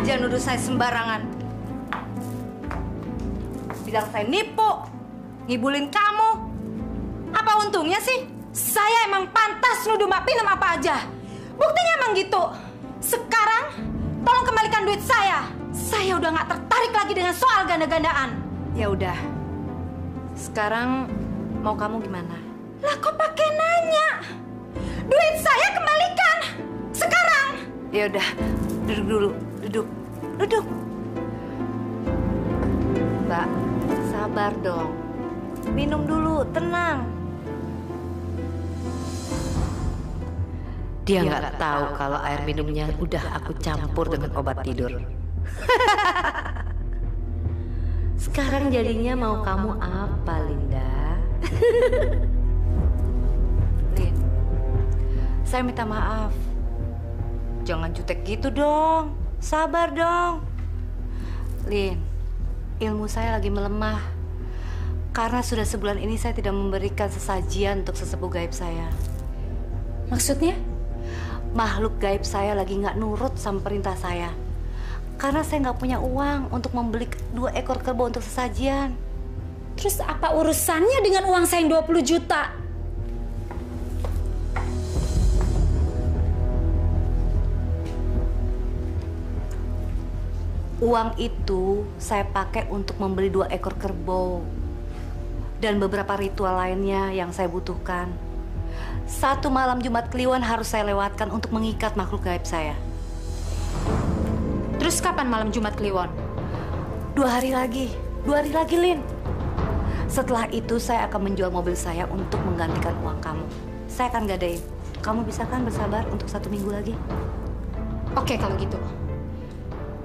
aja nuduh saya sembarangan. Bilang saya nipu, ngibulin kamu. Apa untungnya sih? Saya emang pantas nuduh Mbak Pinem apa aja. Buktinya emang gitu. Sekarang, tolong kembalikan duit saya. Saya udah nggak tertarik lagi dengan soal ganda-gandaan. Ya udah. Sekarang mau kamu gimana? Lah kok pakai nanya? Duit saya kembalikan. Sekarang. Ya udah, duduk dulu. Duduk. Mbak, sabar dong. Minum dulu, tenang. Dia nggak tahu kalau air minumnya udah aku campur dengan obat tidur. Sekarang jadinya mau kamu apa, Linda? Lin, saya minta maaf. Jangan jutek gitu dong. Sabar dong. Lin, ilmu saya lagi melemah. Karena sudah sebulan ini saya tidak memberikan sesajian untuk sesepuh gaib saya. Maksudnya? Makhluk gaib saya lagi nggak nurut sama perintah saya. Karena saya nggak punya uang untuk membeli 2 ekor kerbau untuk sesajian. Terus apa urusannya dengan uang saya yang 20 juta? Uang itu saya pakai untuk membeli 2 ekor kerbau. Dan beberapa ritual lainnya yang saya butuhkan. 1 malam Jumat Kliwon harus saya lewatkan untuk mengikat makhluk gaib saya. Terus kapan malam Jumat Kliwon? 2 hari lagi, Lin. Setelah itu saya akan menjual mobil saya untuk menggantikan uang kamu. Saya akan gadain. Kamu bisa kan bersabar untuk 1 minggu lagi? Oke kalau gitu.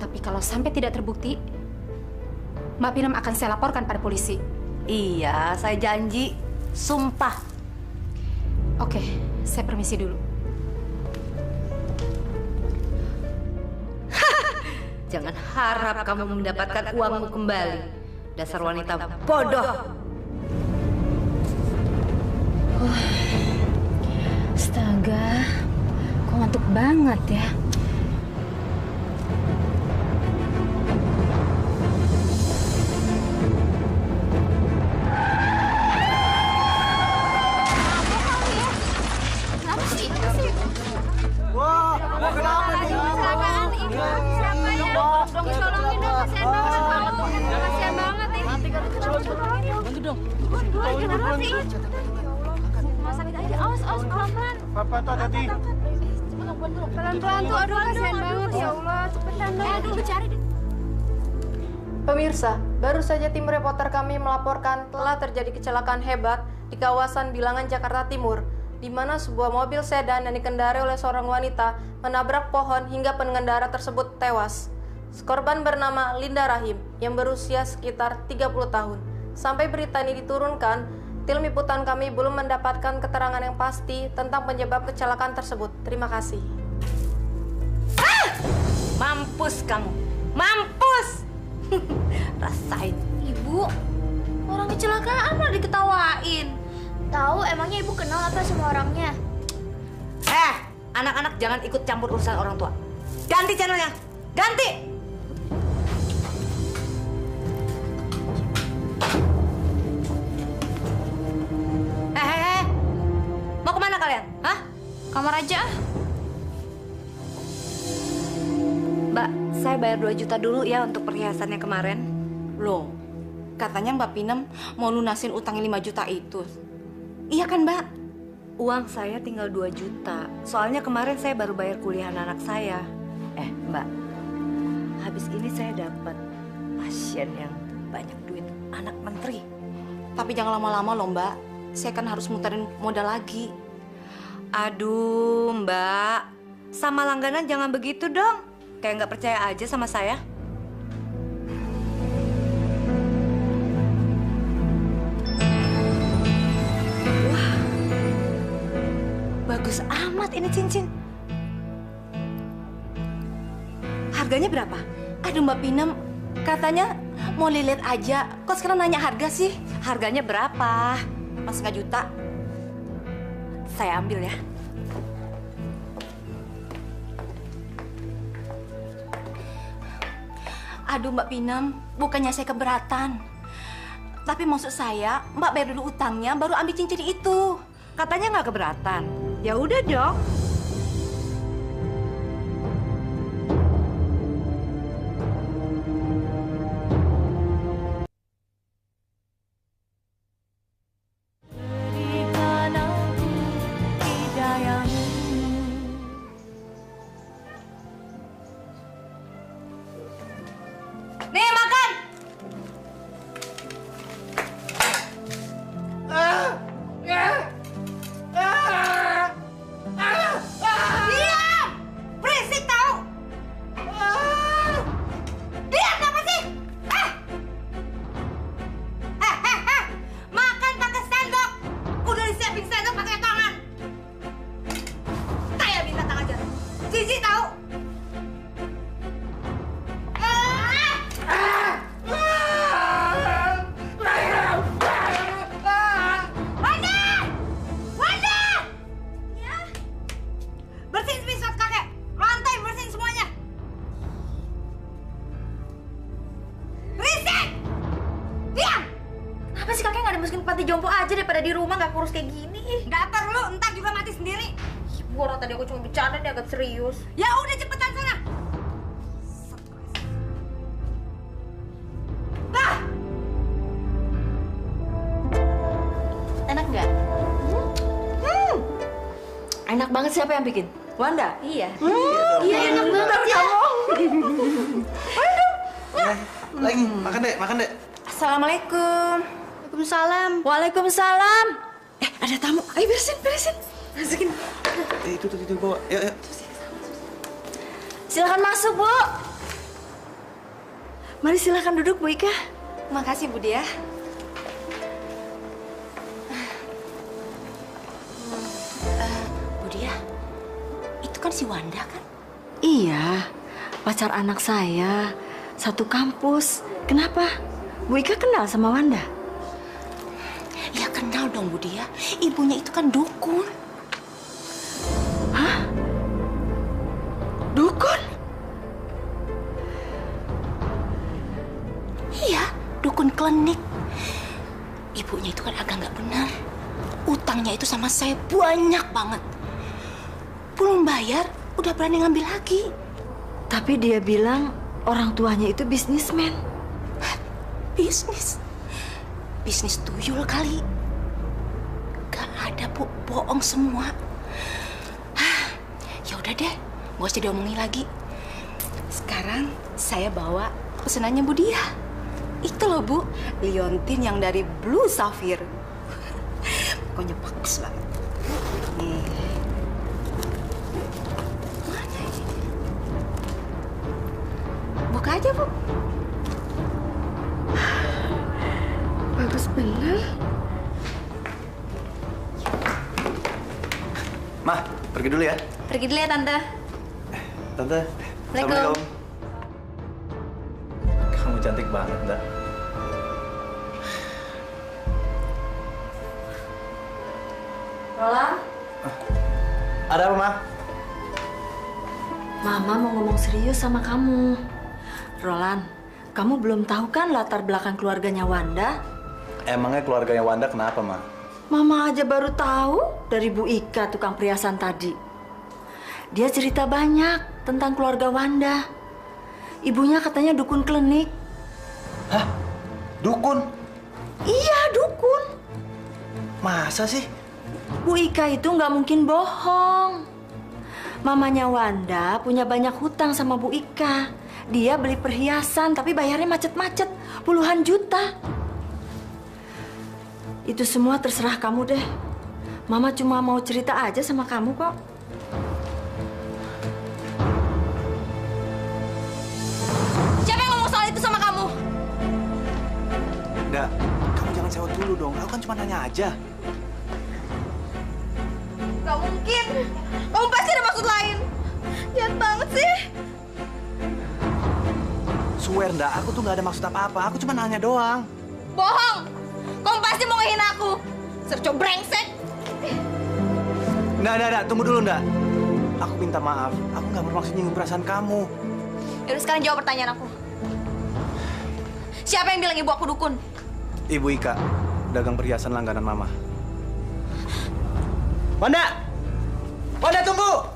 Tapi kalau sampai tidak terbukti, Mbak Pinem akan saya laporkan pada polisi. Iya, saya janji. Sumpah. Oke, saya permisi dulu. Jangan harap kamu mendapatkan uangmu kembali. Dasar wanita bodoh. Astaga, kok ngantuk banget ya. Pelan-pelan tuh, aduh kasihan banget ya Allah. Cepetan dong. Aduh, cari deh. Pemirsa, baru saja tim reporter kami melaporkan telah terjadi kecelakaan hebat di kawasan Bilangan, Jakarta Timur, di mana sebuah mobil sedan yang dikendarai oleh seorang wanita menabrak pohon hingga pengendara tersebut tewas. Korban bernama Linda Rahim yang berusia sekitar 30 tahun. Sampai berita ini diturunkan, tim liputan kami belum mendapatkan keterangan yang pasti tentang penyebab kecelakaan tersebut. Terima kasih. Mampus kamu. Mampus. Rasain. Ibu, orang kecelakaan malah diketawain. Tahu emangnya ibu kenal apa sama orangnya? Anak-anak jangan ikut campur urusan orang tua. Ganti channelnya. Ganti. Mau kemana kalian? Hah? Kamar aja. Mbak, saya bayar 2 juta dulu ya untuk perhiasannya kemarin. Loh, katanya Mbak Pinem mau lunasin utang 5 juta itu. Iya kan, Mbak? Uang saya tinggal 2 juta. Soalnya kemarin saya baru bayar kuliah anak saya. Mbak, habis ini saya dapat pasien yang banyak duit, anak menteri. Tapi jangan lama-lama loh, Mbak. Saya kan harus muterin modal lagi. Aduh, Mbak. Sama langganan jangan begitu dong. Kayak nggak percaya aja sama saya. Wah, bagus amat ini cincin. Harganya berapa? Aduh, Mbak Pinem, katanya mau lihat aja. Kok sekarang nanya harga sih? Harganya berapa? Mas 1 juta. Saya ambil ya. Aduh Mbak Pinem, bukannya saya keberatan. Tapi maksud saya, Mbak bayar dulu utangnya, baru ambil cincin itu. Katanya nggak keberatan. Ya udah dong. Nih makan. Diam! Berisik tahu? Diam apa sih? Makan pakai sendok. Udah disiapin sendok pakai tangan. Kayak binatang aja. Jijik tahu? Bersihin pisau kakek, lantai bersihin semuanya. Berisik! Diam! Kenapa sih kakek nggak dimasukin ke panti jompo aja daripada di rumah nggak kurus kayak gini? Nggak perlu, ntar juga mati sendiri. Ibu, orang tadi aku cuma bercanda, dia agak serius. Ya udah cepetan sana. Bah! Enak nggak? Enak banget, siapa yang bikin? Wanda? Iya. Iya, enak banget ya. Lagi, makan deh. Assalamualaikum. Waalaikumsalam. Waalaikumsalam. Ada tamu. Ayo beresin. Masukin. Itu bawa. Yuk. Silakan masuk, Bu. Mari silakan duduk, Bu Ika. Makasih, Bu Dia. Bu Dia, itu kan si Wanda kan? Iya, pacar anak saya. Satu kampus. Kenapa? Bu Ika kenal sama Wanda? Ya kenal dong, Bu Dia. Ibunya itu kan dukun. Hah? Dukun? Iya, dukun klinik. Ibunya itu kan agak nggak benar. Utangnya itu sama saya banyak banget. Belum bayar, udah berani ngambil lagi. Tapi dia bilang orang tuanya itu bisnismen. Bisnis? Bisnis tuyul kali. Gak ada, Bu. Bohong semua. Ya udah deh, nggak usah diomongin lagi. Sekarang saya bawa pesenannya Bu Dia. Itu loh, Bu. Liontin yang dari Blue Sapphire. Pokoknya bagus banget. Nih. Mana ini? Buka aja, Bu. Bagus bener. Mah, pergi dulu ya. Pergi dulu ya, Tante. Tante. Assalamualaikum. Kamu cantik banget, Nda. Roland, Ada apa, Mah? Mama mau ngomong serius sama kamu. Roland, kamu belum tahu kan latar belakang keluarganya Wanda? Emangnya keluarganya Wanda kenapa, Mah? Mama aja baru tahu dari Bu Ika, tukang perhiasan tadi. Dia cerita banyak tentang keluarga Wanda. Ibunya katanya dukun klinik. Hah? Dukun? Iya, dukun. Masa sih? Bu Ika itu nggak mungkin bohong. Mamanya Wanda punya banyak hutang sama Bu Ika. Dia beli perhiasan tapi bayarnya macet-macet, puluhan juta. Itu semua terserah kamu deh. Mama cuma mau cerita aja sama kamu kok. Siapa yang ngomong soal itu sama kamu? Nda, kamu jangan sewot dulu dong. Aku kan cuma nanya aja. Gak mungkin. Kamu pasti ada maksud lain. Jahat banget sih. Swear, Nda, aku tuh nggak ada maksud apa-apa. Aku cuma nanya doang. Bohong. Kamu pasti mau ngehina aku. Serco brengsek. Nda, tunggu dulu, Nda. Aku minta maaf. Aku nggak bermaksud nyinggung perasaan kamu. Yaudah sekarang jawab pertanyaan aku. Siapa yang bilang ibu aku dukun? Ibu Ika, dagang perhiasan langganan Mama. Wanda! Wanda, tunggu!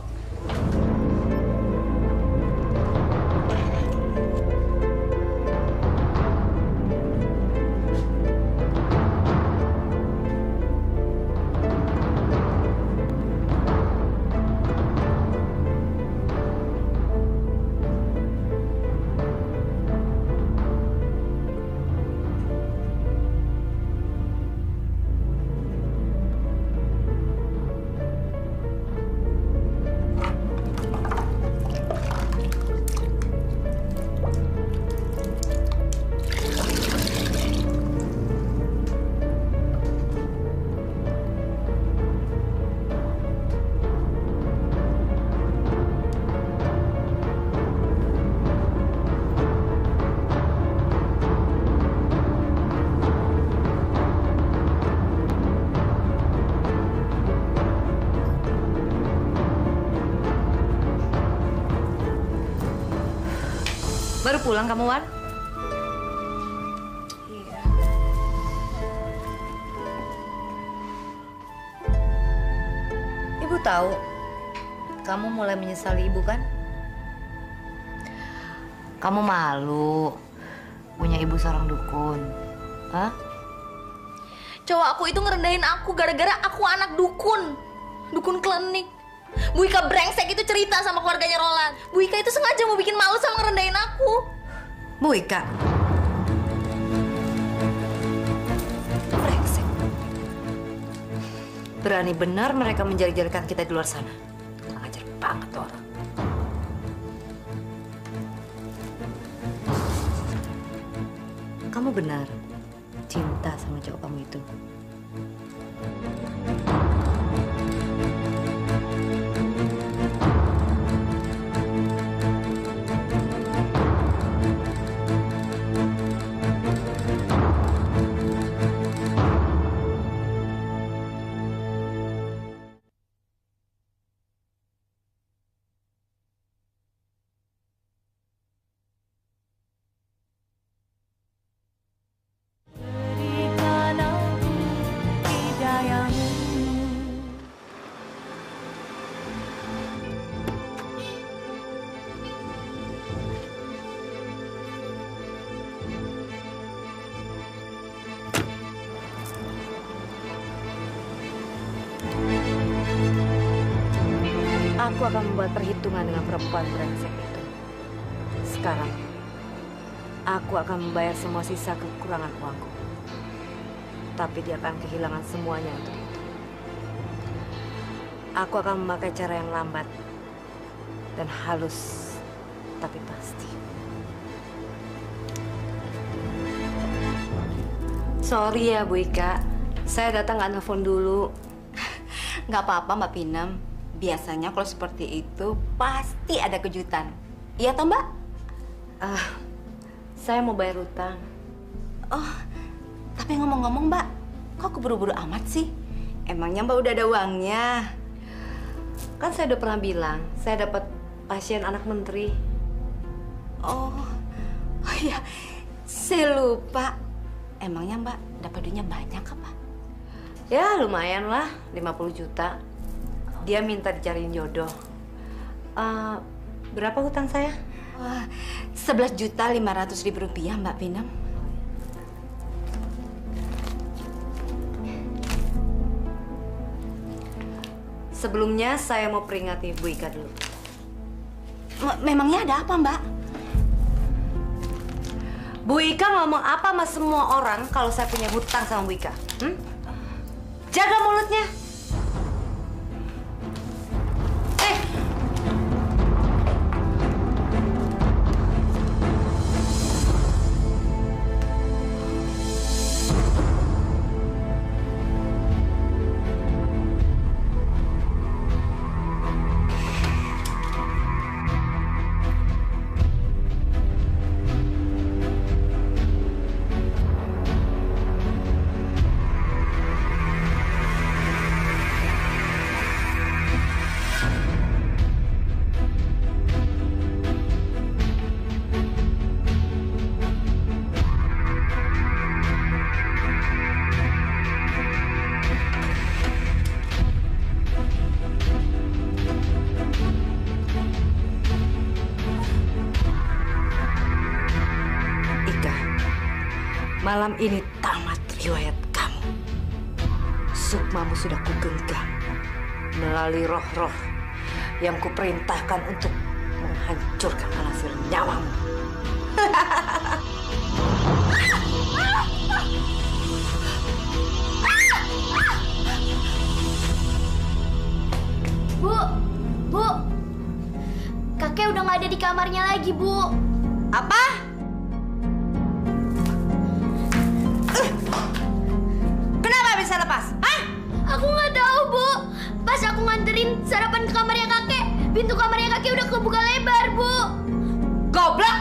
Baru pulang kamu, Wan? Iya. Ibu tahu, kamu mulai menyesali ibu kan? Kamu malu punya ibu seorang dukun. Hah? Cowok aku itu ngerendahin aku gara-gara aku anak dukun. Dukun klinik. Bu Ika brengsek itu cerita sama keluarganya Roland. Bu Ika itu sengaja mau bikin malu sama ngerendahin aku. Bu Ika. Brengsek. Berani benar mereka menjadi-jadikan kita di luar sana. Kurang ajar banget tuh orang. Kamu benar cinta sama cowok kamu itu. Aku akan membuat perhitungan dengan perempuan brengsek itu. Sekarang, aku akan membayar semua sisa kekurangan uangku. Tapi dia akan kehilangan semuanya untuk itu. Aku akan memakai cara yang lambat dan halus, tapi pasti. Sorry ya, Bu Ika. Saya datang nggak nelfon dulu. Nggak apa-apa, Mbak Pinem. Biasanya kalau seperti itu pasti ada kejutan. Iya toh, Mbak? Saya mau bayar utang. Oh, tapi ngomong-ngomong, Mbak, kok keburu-buru amat sih? Emangnya Mbak udah ada uangnya? Kan saya udah pernah bilang, saya dapat pasien anak menteri. Oh iya, saya lupa. Emangnya Mbak dapat duitnya banyak apa? Ya lumayan lah, 50 juta. Dia minta dicariin jodoh. Berapa hutang saya? Wah, 11.500.000 rupiah, Mbak Pinem. Sebelumnya saya mau peringati Bu Ika dulu. Memangnya ada apa, Mbak? Bu Ika ngomong apa sama semua orang kalau saya punya hutang sama Bu Ika? Jaga mulutnya. Malam ini tamat riwayat kamu. Sukmamu sudah kugenggam melalui roh-roh yang kuperintahkan untuk menghancurkan hasil nyawamu. Bu, kakek udah nggak ada di kamarnya lagi, Bu. Apa? Kenapa bisa lepas? Hah? Aku nggak tahu, Bu. Pas aku nganterin sarapan ke kamarnya kakek, pintu kamarnya kakek udah kebuka lebar, Bu. Goblok!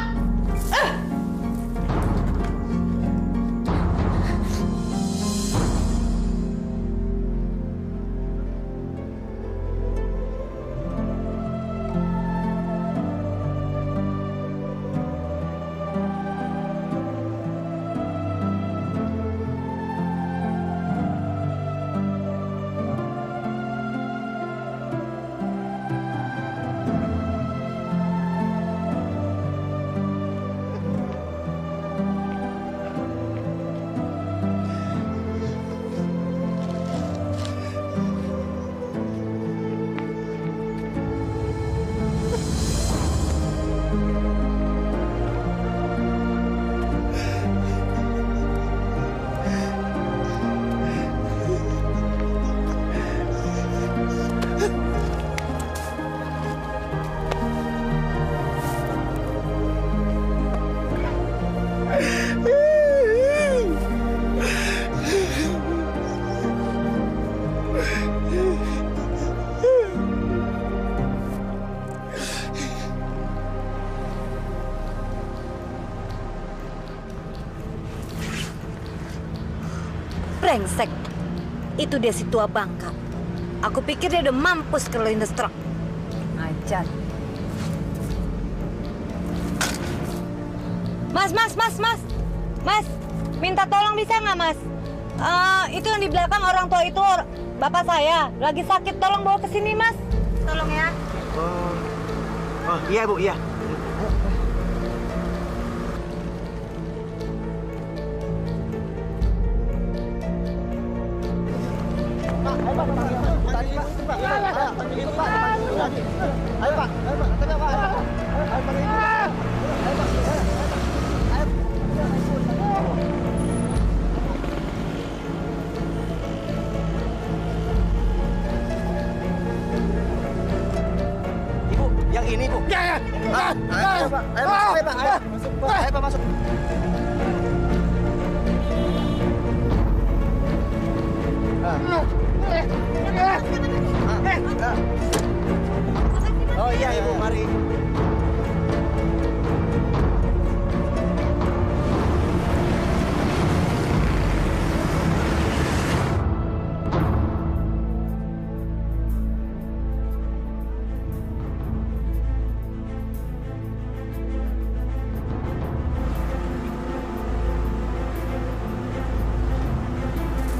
Brengsek. Itu dia si tua bangka. Aku pikir dia udah mampus ke Lindes Truk. Ajar. Mas. Mas, minta tolong bisa nggak, Mas? Itu yang di belakang orang tua itu, bapak saya. Lagi sakit, tolong bawa ke sini, Mas. Tolong ya. Oh, iya, Bu, iya. Ibu, yang ini, Bu. Ya. Ayo, Pak. Ayo, Pak. Ayo, Pak, masuk. Oh iya, Ibu, mari.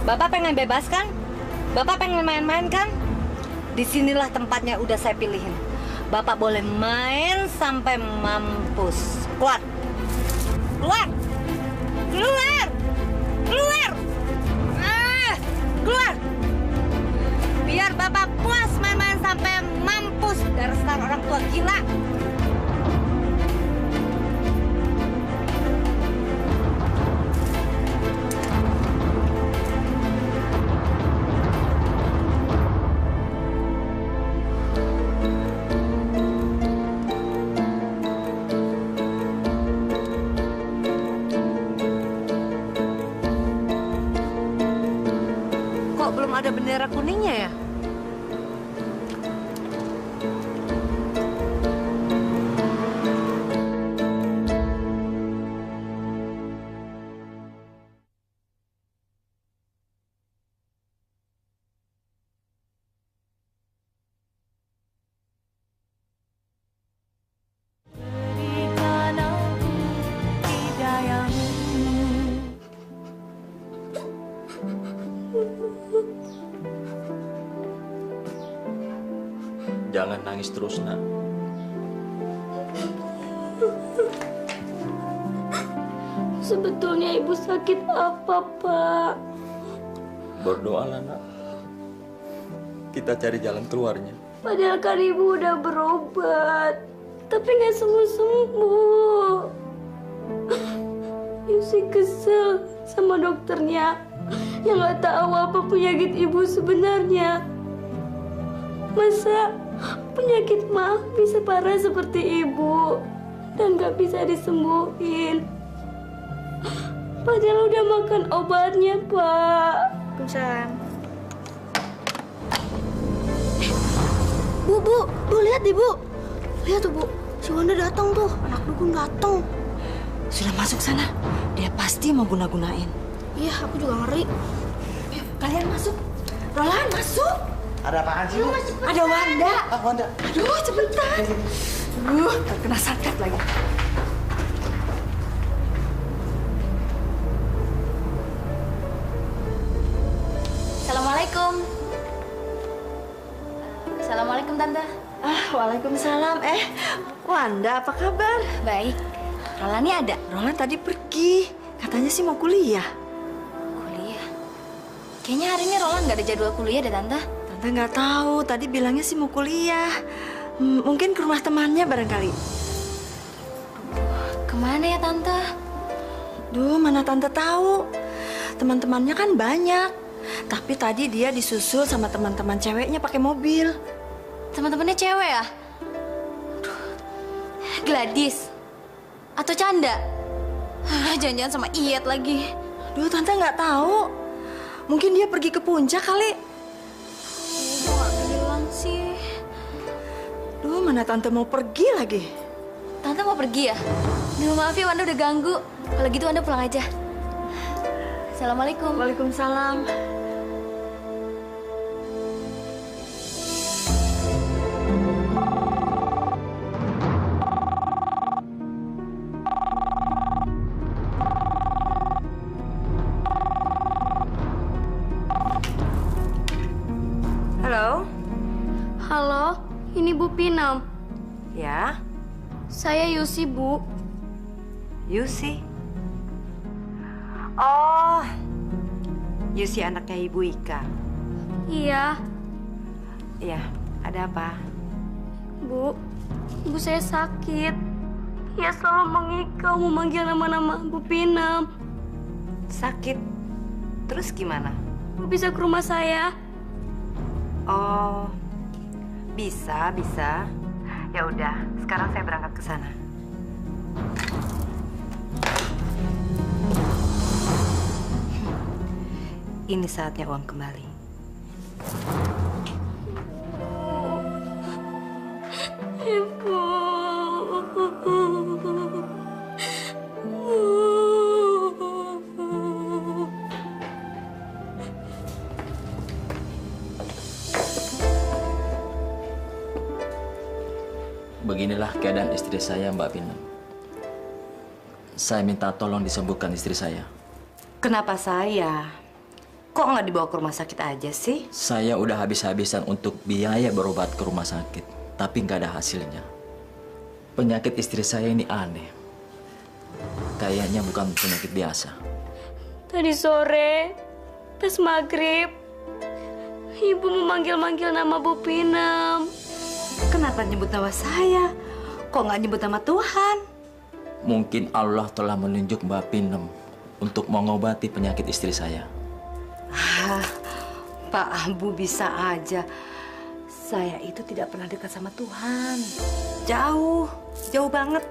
Bapak pengen bebas kan? Bapak pengen main-main kan? Disinilah tempatnya udah saya pilihin. Bapak boleh main sampai mampus. Keluar! Keluar! Keluar! Keluar! Keluar! Biar Bapak puas main-main sampai mampus. Dasar orang tua gila. Kok belum ada bendera kuningnya ya? Jangan nangis terus, nak. Sebetulnya ibu sakit apa, Pak? Berdoalah nak. Kita cari jalan keluarnya. Padahal kan ibu udah berobat, tapi nggak sembuh-sembuh. Yusi kesel sama dokternya yang nggak tahu apa penyakit ibu sebenarnya. Masa penyakit mah bisa parah seperti ibu dan nggak bisa disembuhin. Padahal udah makan obatnya, Pak. Waalaikumsalam. Bu, lihat deh, Bu. Lihat tuh, Bu. Si Wanda datang tuh, anak dukun datang. Sudah masuk sana. Dia pasti mau guna-gunain. Iya, aku juga ngeri. Ayo, kalian masuk. Roland, masuk. Ada apaan sih, Bu? Ada Wanda. Ah, Wanda. Aduh, cepetan. Terkena santet lagi. Assalamualaikum. Assalamualaikum, Tante. Waalaikumsalam. Wanda, apa kabar? Baik. Rolani ada? Roland tadi pergi. Katanya sih mau kuliah. Kuliah? Kayaknya hari ini Roland nggak ada jadwal kuliah deh, Tante. Tante nggak tahu. Tadi bilangnya sih mau kuliah. Mungkin ke rumah temannya barangkali. Kemana ya, Tante? Duh, mana Tante tahu. Teman-temannya kan banyak. Tapi tadi dia disusul sama teman-teman ceweknya pakai mobil. Teman-temannya cewek ya? Aduh. Gladys? Atau Canda? Jangan-jangan sama Iyet lagi. Duh, Tante nggak tahu. Mungkin dia pergi ke puncak kali. Kok nggak bilang sih? Duh, mana Tante mau pergi lagi? Tante mau pergi ya? Duh, maaf ya, Wanda udah ganggu. Kalau gitu Wanda pulang aja. Assalamualaikum. Waalaikumsalam. Halo? Halo, ini Bu Pinam. Ya, Saya Yusi, Bu. Yusi. Oh, Yusi anaknya Ibu Ika. Iya, Iya, ada apa? Bu. Ibu saya sakit. Ya selalu mengikau memanggil nama-nama Bu Pinam. Sakit. Terus gimana? Bu bisa ke rumah saya? Oh, bisa. Ya udah, sekarang saya berangkat ke sana. Ini saatnya uang kembali. Ibu. Beginilah keadaan istri saya, Mbak Pinam. Saya minta tolong disembuhkan istri saya. Kenapa saya? Kok nggak dibawa ke rumah sakit aja sih? Saya udah habis-habisan untuk biaya berobat ke rumah sakit, tapi nggak ada hasilnya. Penyakit istri saya ini aneh. Kayaknya bukan penyakit biasa. Tadi sore, pas maghrib, Ibu memanggil-manggil nama Bu Pinam. Kenapa nyebut nama saya? Kok nggak nyebut nama Tuhan? Mungkin Allah telah menunjuk Mbak Pinam untuk mengobati penyakit istri saya. Pak Ambu bisa aja. Saya itu tidak pernah dekat sama Tuhan. Jauh banget.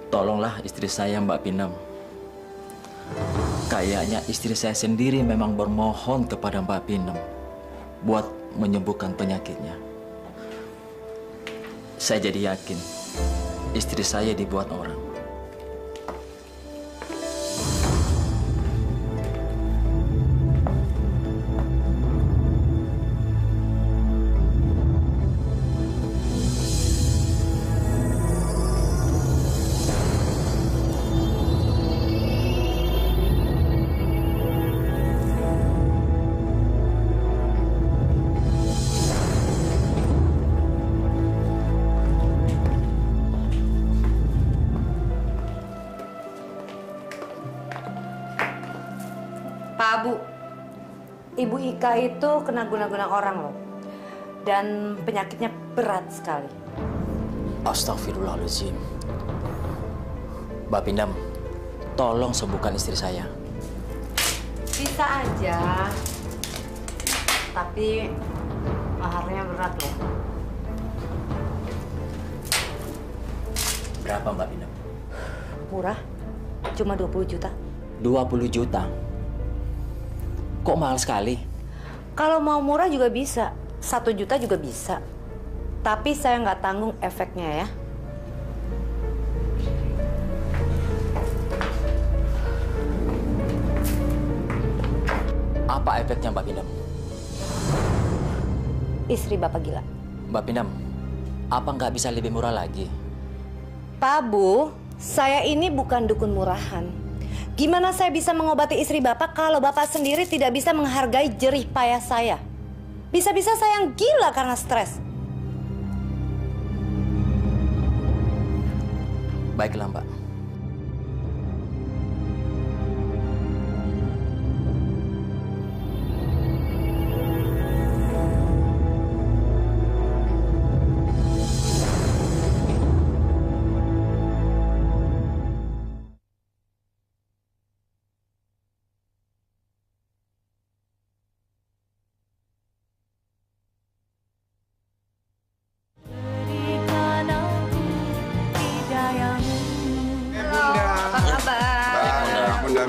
Tolonglah istri saya, Mbak Pinam. Kayaknya istri saya sendiri memang bermohon kepada Mbak Pinam buat menyembuhkan penyakitnya. Saya jadi yakin istri saya dibuat orang. Bu, Ibu Ika itu kena guna-guna orang loh. Dan penyakitnya berat sekali. Astagfirullahaladzim. Mbak Pindam, tolong sembuhkan istri saya. Bisa aja. Tapi maharnya berat loh. Berapa Mbak Pindam? Murah, cuma 20 juta. 20 juta? Kok mahal sekali? Kalau mau murah juga bisa, 1 juta juga bisa. Tapi saya nggak tanggung efeknya ya. Apa efeknya Mbak Pindam? Istri Bapak gila. Mbak Pindam, apa nggak bisa lebih murah lagi? Pak Bu, saya ini bukan dukun murahan. Gimana saya bisa mengobati istri Bapak kalau Bapak sendiri tidak bisa menghargai jerih payah saya? Bisa-bisa saya yang gila karena stres. Baiklah Mbak.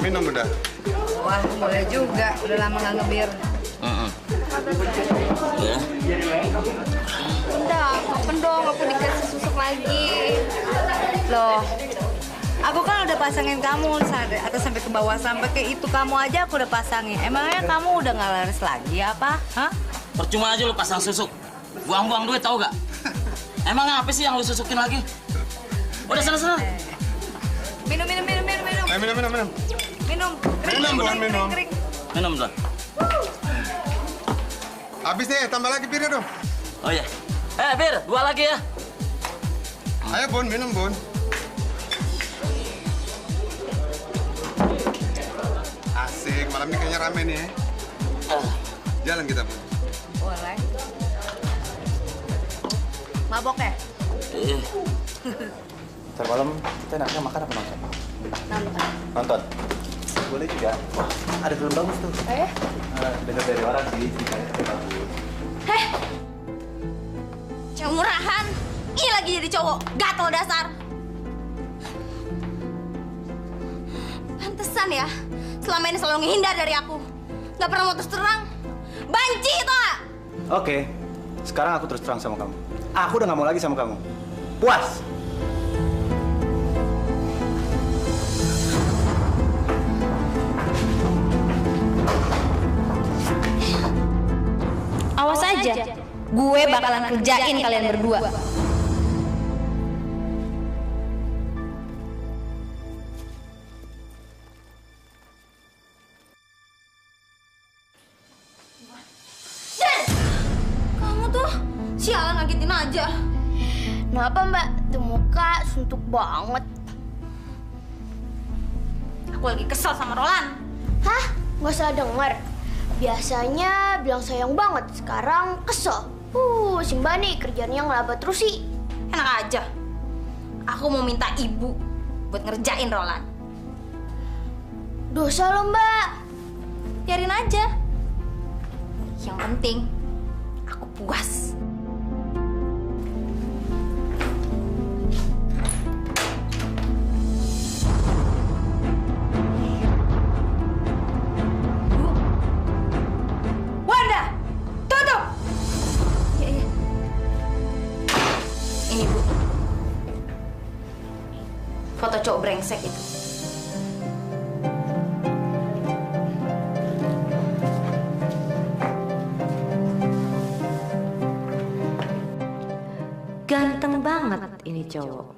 Minum udah. Wah, boleh juga. Udah lama nggak ngebir. Ya. Udah, kapan dong aku dikasih susuk lagi. Loh, aku kan udah pasangin kamu atau sampai ke bawah, sampai ke itu kamu aja aku udah pasangin. Emangnya kamu udah nggak laris lagi apa? Hah? Percuma aja lu pasang susuk. Buang-buang duit tau gak? Emang apa sih yang lu susukin lagi? Udah sana-sana. Minum. Minum. Minum. Kering. Minum dong. Habis deh, tambah lagi birnya dong. Oh iya. Bir, 2 lagi ya. Ayo Bun, minum Bun. Asik, malam ini kayaknya rame nih ya. Jalan kita Bun. Boleh. Mabok ya? Iya. Ntar malam kita enaknya makan apa nonton? Nonton. Boleh juga. Wah, ada film bagus tuh. Dengar dari orang sih, ceritanya tapi bagus. Cewek murahan. Ini lagi jadi cowok. Gatel dasar. Pantesan ya. Selama ini selalu menghindar dari aku. Gak pernah mau terus terang. Banci itu gak? Oke, sekarang aku terus terang sama kamu. Aku udah gak mau lagi sama kamu. Puas! Awas aja, gue bakalan kerjain kalian berdua. Dan, kamu tuh sialan ngagetin aja. Kenapa mbak? Tuh muka suntuk banget. Aku lagi kesel sama Roland. Hah? Nggak usah denger. Biasanya bilang sayang banget, sekarang kesel. Si Mbak nih kerjanya ngelaba terus sih. Enak aja. Aku mau minta ibu buat ngerjain Roland. Dosa lo Mbak. Biarin aja. Yang penting aku puas. Foto cowok brengsek itu. Ganteng banget ini cowok.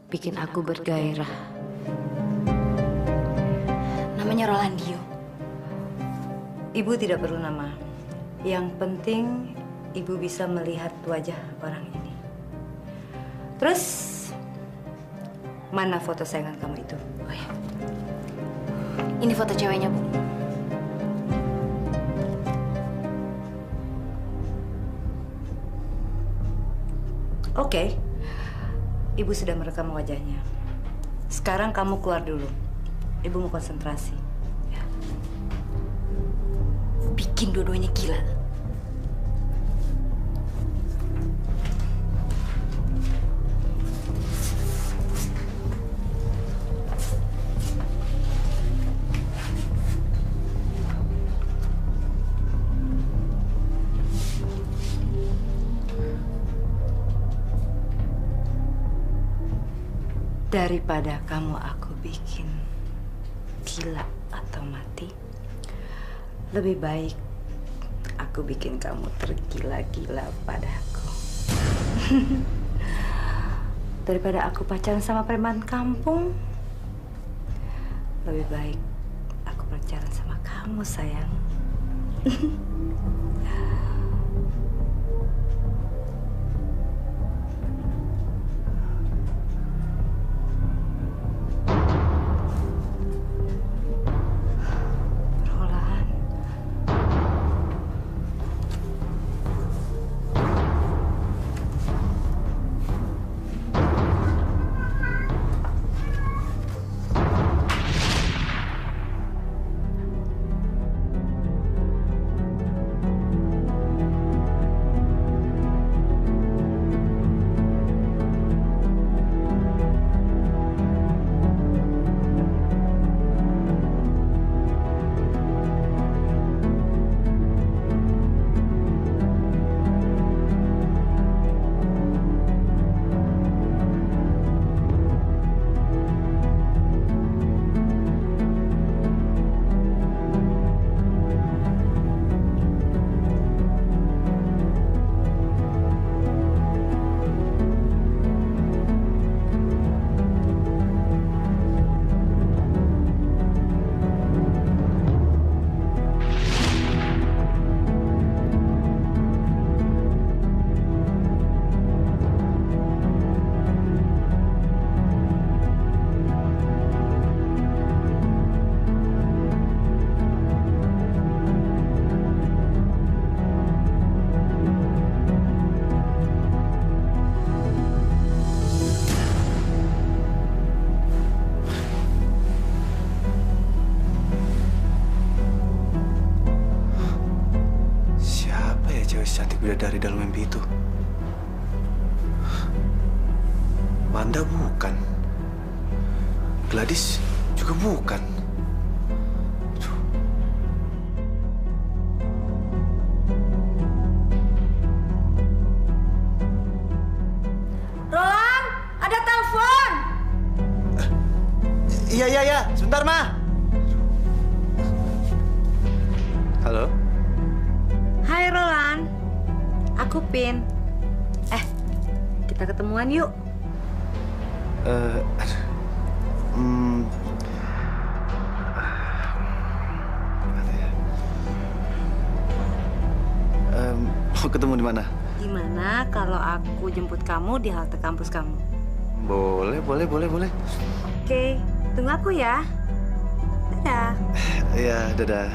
Bikin aku bergairah. Namanya Rolandio. Ibu tidak perlu nama. Yang penting ibu bisa melihat wajah orang ini. Terus mana foto sayangan kamu itu? Oh ya. Ini foto ceweknya, Bu. Oke. Ibu sudah merekam wajahnya. Sekarang kamu keluar dulu. Ibu mau konsentrasi. Ya. Bikin dua-duanya gila. Daripada kamu aku bikin gila atau mati, lebih baik aku bikin kamu tergila-gila padaku. Daripada aku pacaran sama preman kampung, lebih baik aku pacaran sama kamu, sayang. Cantik bidadari dalam mimpi itu. Wanda bukan. Gladys juga bukan. Roland, ada telepon. Iya. Sebentar, Ma. Halo? Hai, Roland. Aku Pin. Kita ketemuan yuk. Mau ketemu di mana? Gimana kalau aku jemput kamu di halte kampus kamu? Boleh. Oke, tunggu aku ya. Dadah. Iya, dadah.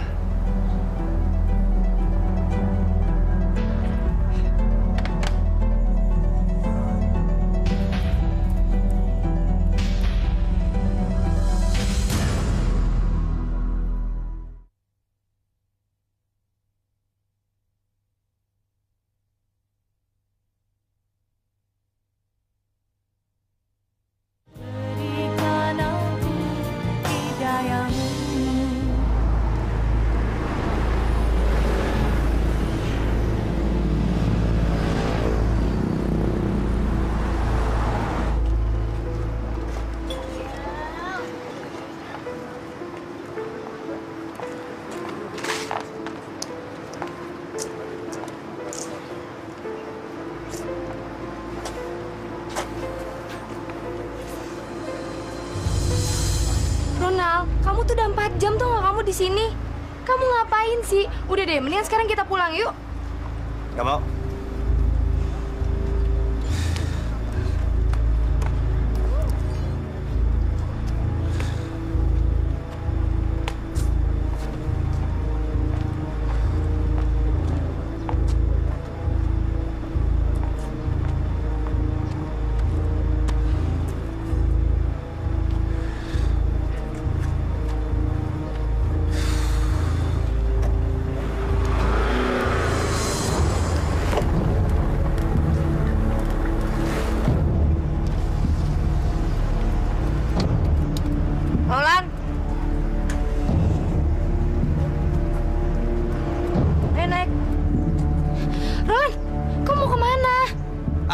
Kamu tuh udah 4 jam tuh nggak kamu di sini. Kamu ngapain sih? Udah deh, mendingan sekarang kita pulang yuk. Gak mau.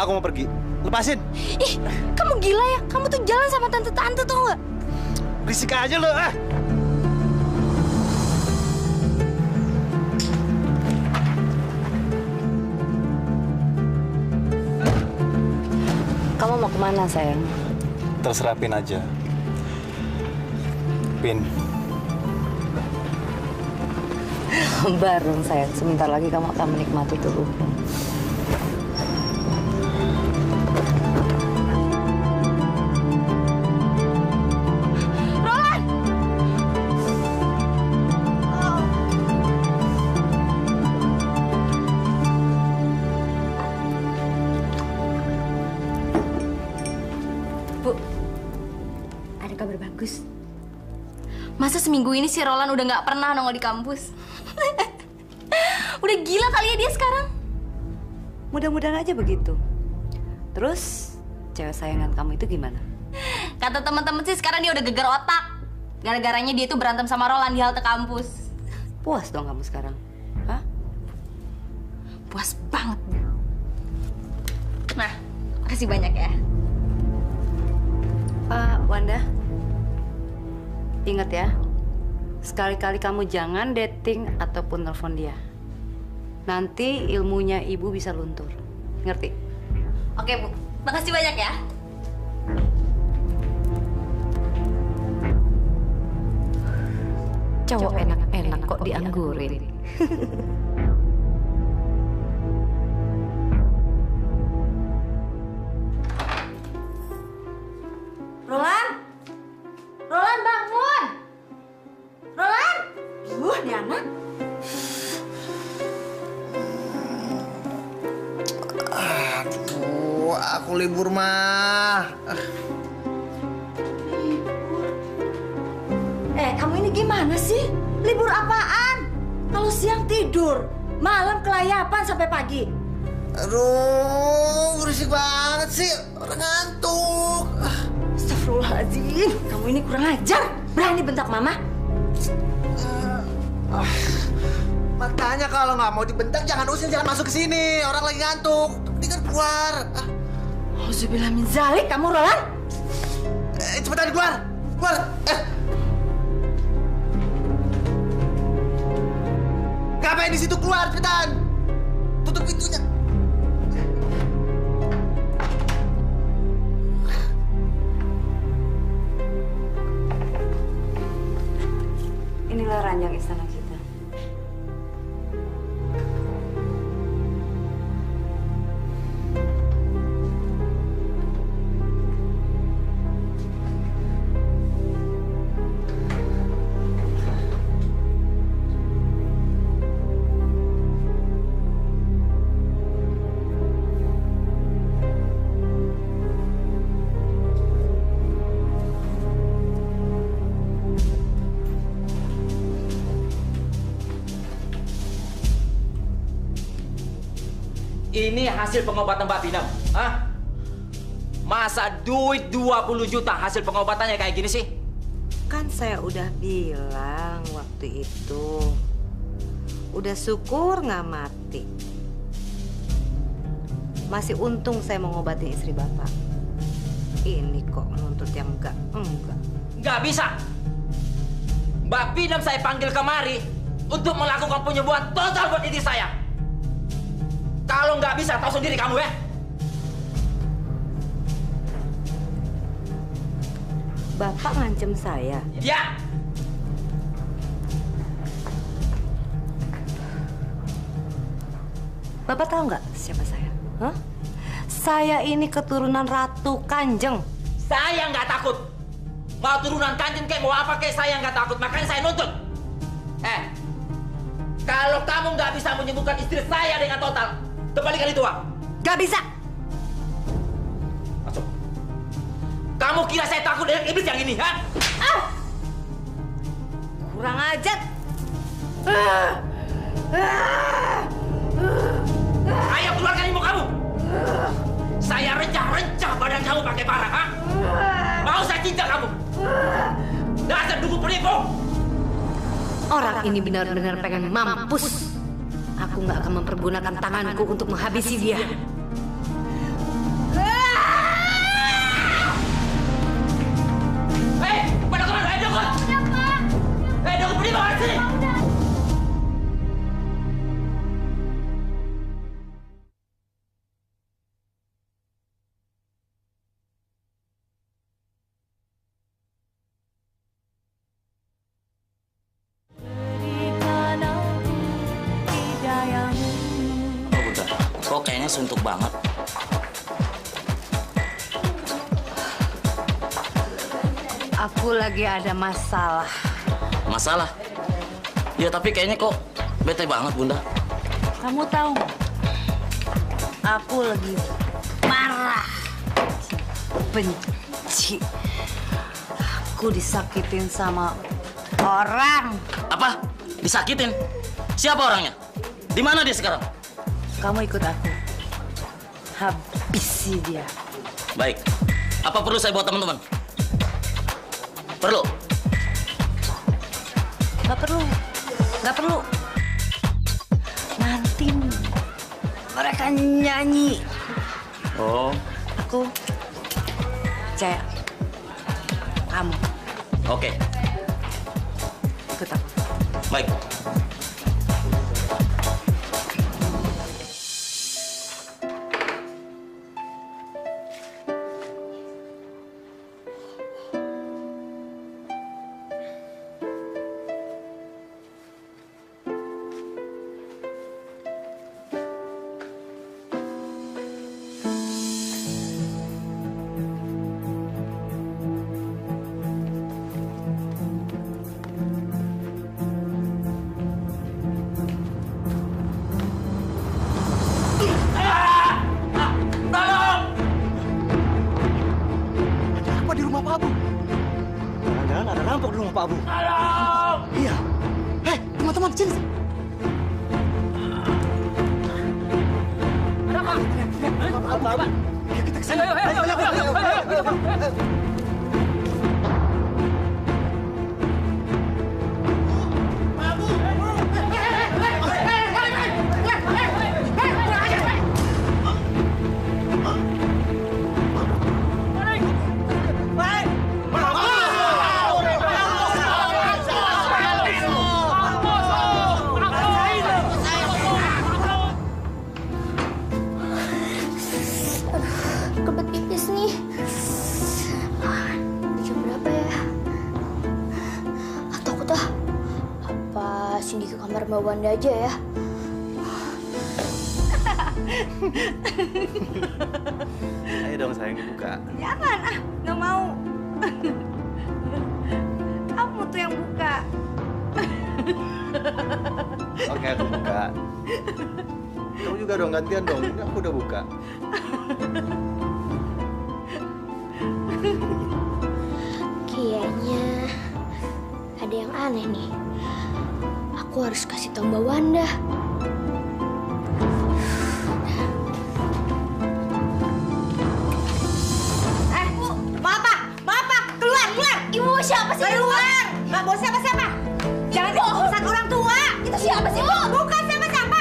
Aku mau pergi. Lepasin. Ih, kamu gila ya? Kamu tuh jalan sama tante-tante tau nggak? Berisik aja lo. Kamu mau kemana, sayang? Terserah Pin aja. Pin. Baru, sayang. Sebentar lagi kamu akan menikmati tubuhmu. Kabar bagus. Masa seminggu ini si Roland udah nggak pernah nongol di kampus? Udah gila kali ya dia sekarang. Mudah-mudahan aja begitu. Terus, cewek sayangan kamu itu gimana? Kata teman-teman sih sekarang dia udah geger otak. Gara-garanya dia tuh berantem sama Roland di halte kampus. Puas dong kamu sekarang? Hah? Puas banget. Nah, makasih banyak ya. Wanda. Ingat ya, sekali-kali kamu jangan dating ataupun telepon dia. Nanti ilmunya ibu bisa luntur. Ngerti? Oke, Bu. Makasih banyak ya. Cowok enak-enak kok dianggurin. Roland! Roland, bangun! Roland! Nih anak. Aduh, aku libur mah. Kamu ini gimana sih? Libur apaan? Kalau siang tidur, malam kelayapan sampai pagi. Aduh, berisik banget sih. Orang ngantuk. Astagfirullahaladzim, kamu ini kurang ajar. Berani bentak mama? Makanya kalau nggak mau dibentak jangan usil, jangan masuk ke sini. Orang lagi ngantuk. Mendingan keluar. Auzubillah min zalik, kamu Roland. Cepetan keluar. Keluar. Ngapain di situ, keluar cepetan. Tutup pintunya. Inilah ranjang istana kita. Ini hasil pengobatan Mbak Pinam. Hah? Masa duit 20 juta hasil pengobatannya kayak gini sih? Kan saya udah bilang waktu itu. Udah syukur nggak mati. Masih untung saya mengobati istri Bapak. Ini kok menuntut yang enggak. Nggak bisa. Mbak Pinam saya panggil kemari untuk melakukan penyembuhan total buat istri saya. Kalau nggak bisa, tahu sendiri kamu ya. Bapak ngancem saya. Ya. Bapak tahu nggak siapa saya? Hah? Saya ini keturunan Ratu Kanjeng. Saya nggak takut. Mau turunan Kanjeng kayak mau apa kayak saya nggak takut. Makanya saya nuntut. Kalau kamu nggak bisa menyembuhkan istri saya dengan total, kembalikan itu uang. Gak bisa. Masuk. Kamu kira saya takut dengan iblis yang ini, ha? Kurang ajar. Ayo keluarkan ilmu kamu. Saya rencah-rencah badan kamu pakai parang, ha? Mau saya cincang kamu? Dasar dukun penipu. Orang ini benar-benar pengen mampus. Aku nggak akan mempergunakan tanganku untuk menghabisi dia. Pergi banget sih! Oh, Bunda, kok kayaknya suntuk banget. Aku lagi ada masalah. Masalah? Ya, tapi kayaknya kok bete banget, Bunda. Kamu tahu nggak? Aku lagi marah, benci. Aku disakitin sama orang. Apa? Disakitin? Siapa orangnya? Di mana dia sekarang? Kamu ikut aku. Habisi dia. Baik. Apa perlu saya buat teman-teman? Perlu? Nggak perlu. Nggak perlu. Nanti mereka nyanyi. Oh. Aku percaya. Kamu. Oke. Ikut aku. Baik. Apa di rumah Pak Abu? Jangan-jangan ada rampok di rumah Pak Abu. Tolong! Iya. Hei, teman-teman, sini. Pak Abu. Ayo kita kesini. Ayo. Kebet pipis nih. Jam berapa ya? Ah, takut ah. Apa Cindy ke kamar Mbak Wanda aja ya? Ayo dong sayang dibuka. Jangan ah, nggak mau. Kamu tuh yang buka. Oke, aku buka. Kamu juga dong, gantian dong. Ini aku udah buka. Kayaknya ada yang aneh nih. Aku harus kasih tahu Mbak Wanda. Bu, mau apa? Mau apa? Keluar, keluar. Ibu siapa sih? Keluar. Nggak mau siapa-siapa. Jangan urusan orang tua. Itu siapa sih, Bu? Bukan siapa-siapa.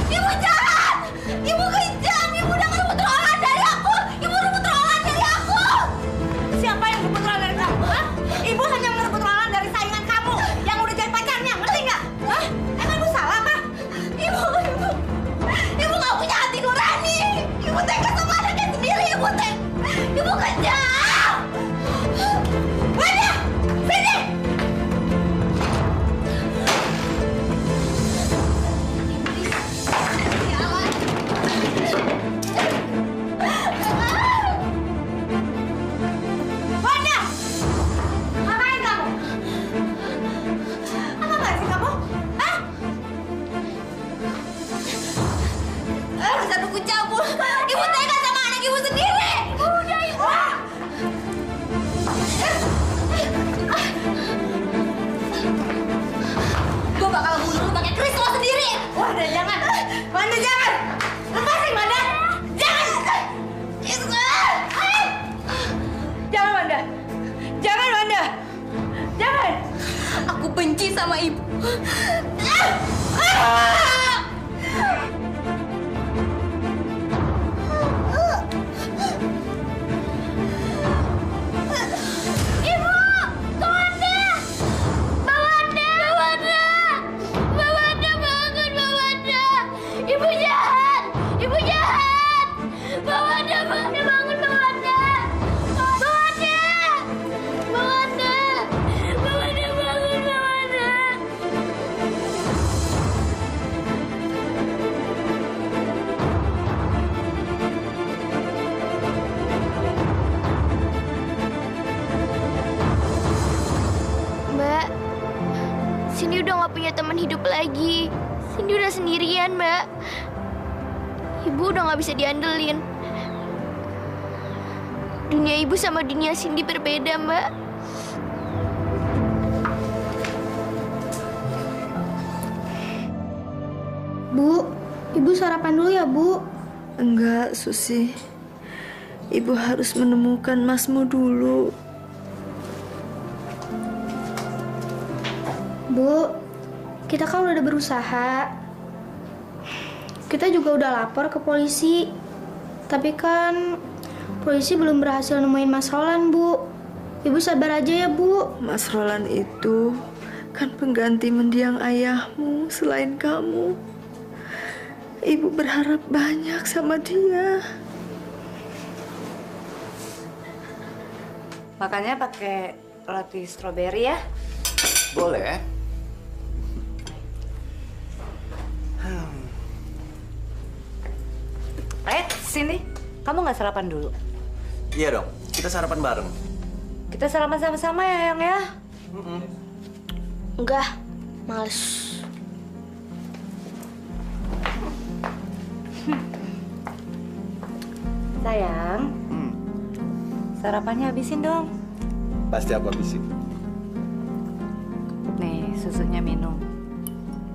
Ibu jahat! Ibu kejam! Ibu udah ngerebut Roland dari aku! Ibu rebut Roland dari aku! Siapa yang rebut Roland dari kamu? Hah? Ibu hanya merebut Roland dari saingan kamu yang udah jadi pacarnya, ngerti nggak? Hah? Emang ibu salah apa? Ibu nggak punya hati nurani! Ibu tega sama anaknya sendiri! Ibu kejam! Wanda! Sini! Wanda! Ngapain kamu? Apa sih kamu? Hah? Bisa dukun cabul! Ibu tega sama anak ibu sendiri! Udah, Ibu! Gue bakal bunuh lu pakai keris lo sendiri! Wanda, jangan! Wanda, jangan! Lepasin, Wanda! Jangan! Jangan, Wanda! Jangan, Wanda! Jangan! Aku benci sama ibu. Cindy udah nggak punya teman hidup lagi. Cindy udah sendirian, Mbak. Ibu udah nggak bisa diandelin. Dunia ibu sama dunia Cindy berbeda, Mbak. Bu, ibu sarapan dulu ya, Bu. Enggak, Susi. Ibu harus menemukan Masmu dulu. Bu, kita kan udah berusaha. Kita juga udah lapor ke polisi. Tapi kan polisi belum berhasil nemuin Mas Roland, Bu. Ibu sabar aja ya, Bu. Mas Roland itu kan pengganti mendiang ayahmu selain kamu. Ibu berharap banyak sama dia. Makannya pakai roti stroberi ya? Boleh. Sini. Kamu nggak sarapan dulu? Iya dong, kita sarapan bareng. Kita sarapan sama-sama ya, Yang ya? Enggak, males. Sayang, sarapannya habisin dong. Pasti aku habisin. Nih, susunya minum.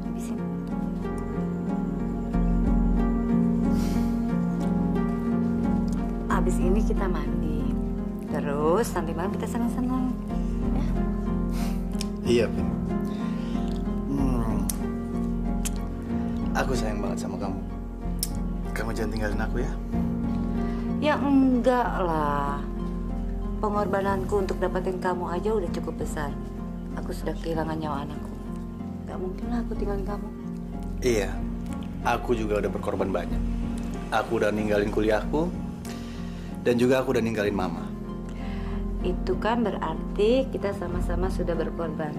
Habisin. Habis ini kita mandi. Terus nanti malam kita senang-senang. Ya? Iya, Vin. Aku sayang banget sama kamu. Kamu jangan tinggalin aku ya. Ya enggak lah. Pengorbananku untuk dapetin kamu aja udah cukup besar. Aku sudah kehilangan nyawa anakku. Gak mungkin lah aku tinggalin kamu. Iya, aku juga udah berkorban banyak. Aku udah ninggalin kuliahku, dan juga aku udah ninggalin mama. Itu kan berarti kita sama-sama sudah berkorban.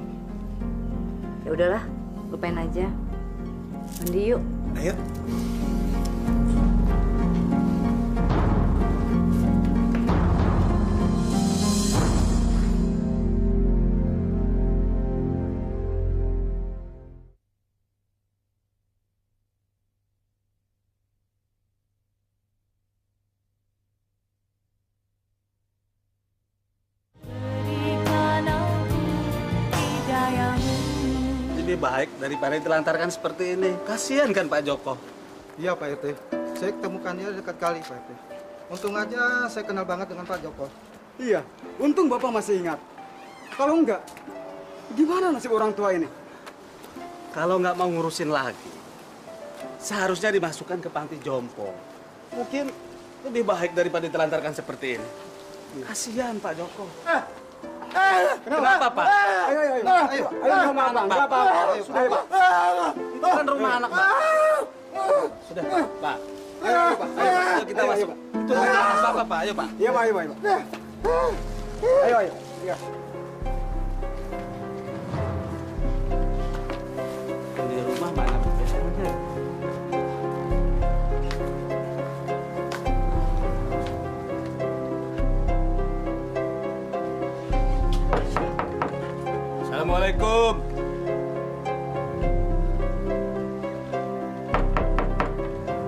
Ya udahlah, lupain aja. Mandi yuk. Ayo. Lebih baik daripada ditelantarkan seperti ini. Kasihan kan Pak Joko? Iya Pak RT, saya ketemukannya dekat kali Pak RT. Untung aja saya kenal banget dengan Pak Joko. Iya, untung Bapak masih ingat. Kalau enggak, gimana nasib orang tua ini? Kalau nggak mau ngurusin lagi, seharusnya dimasukkan ke panti jompo. Mungkin lebih baik daripada ditelantarkan seperti ini. Kasihan Pak Joko. Kenapa Pak? Ayo, rumah anak Bapak. Sudah Pak. Itu kan rumah anak Pak. Sudah Pak. Ayo Pak. Ayo kita masuk. Itu rumah Bapak Pak. Ayo Pak. Iya Pak, ayo Pak. Ayo. Iya. Di rumah banyak biasanya. Assalamualaikum.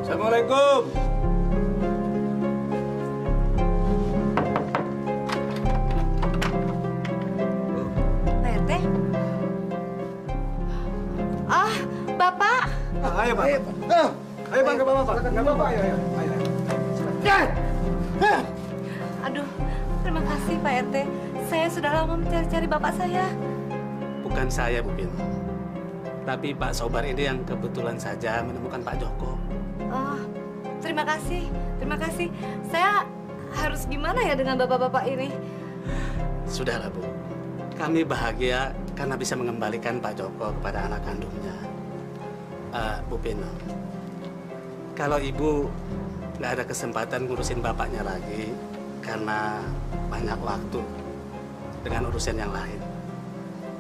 Assalamualaikum. Pak RT? Ah, Bapak. Ayo Pak. Ayo Pak, ke Bapak Pak. Nggak apa-apa, ayo. Aduh, terima kasih Pak RT. Saya sudah lama mencari-cari Bapak saya. Bukan saya, Bu Bin. Tapi Pak Sobar ini yang kebetulan saja menemukan Pak Joko. Oh, terima kasih. Terima kasih. Saya harus gimana ya dengan bapak-bapak ini? Sudahlah, Bu. Kami bahagia karena bisa mengembalikan Pak Joko kepada anak kandungnya. Bu Bin, kalau Ibu nggak ada kesempatan ngurusin bapaknya lagi karena banyak waktu dengan urusan yang lain,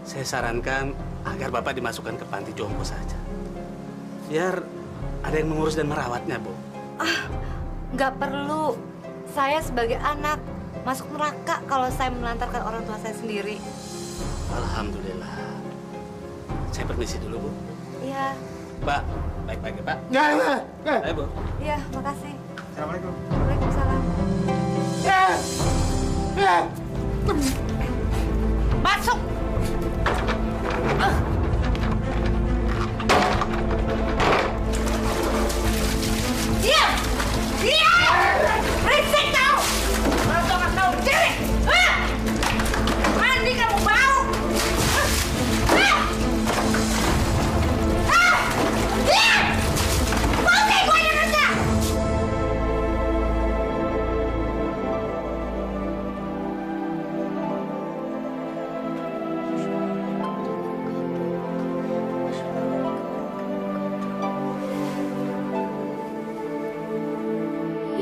saya sarankan agar Bapak dimasukkan ke panti jompo saja. Biar ada yang mengurus dan merawatnya, Bu. Nggak perlu. Saya sebagai anak masuk neraka kalau saya melantarkan orang tua saya sendiri. Alhamdulillah. Saya permisi dulu, Bu. Iya. Pak, baik-baik ya, Pak. Ayo, Bu. Iya, makasih. Assalamualaikum. Waalaikumsalam. Masuk! Diam! Diam! Berisik kau! Kalau nggak tahu diri! Mandi kamu bau! Diam! Putih gue yang kerja!